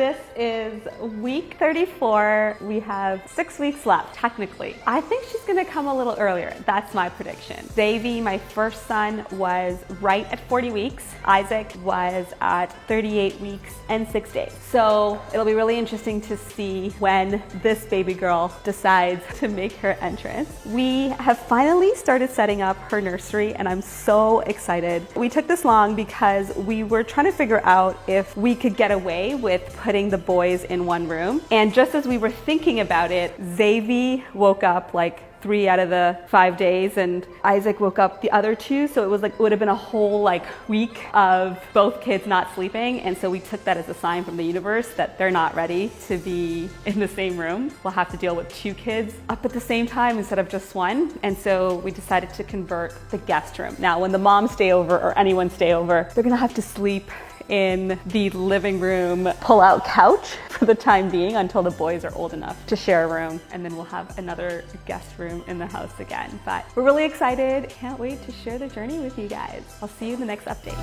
This is week 34. We have 6 weeks left, technically. I think she's gonna come a little earlier. That's my prediction. Davy, my first son, was right at 40 weeks. Isaac was at 38 weeks and 6 days. So it'll be really interesting to see when this baby girl decides to make her entrance. We have finally started setting up her nursery and I'm so excited. We took this long because we were trying to figure out if we could get away with putting the boys in one room. And just as we were thinking about it, Xavi woke up like 3 out of the 5 days and Isaac woke up the other 2. So it was like, it would have been a whole week of both kids not sleeping. And so we took that as a sign from the universe that they're not ready to be in the same room. We'll have to deal with 2 kids up at the same time instead of just 1. And so we decided to convert the guest room. Now, when the moms stay over or anyone stay over, they're gonna have to sleep in the living room pull-out couch for the time being until the boys are old enough to share a room, and then we'll have another guest room in the house again. But we're really excited. Can't wait to share the journey with you guys. I'll see you in the next update.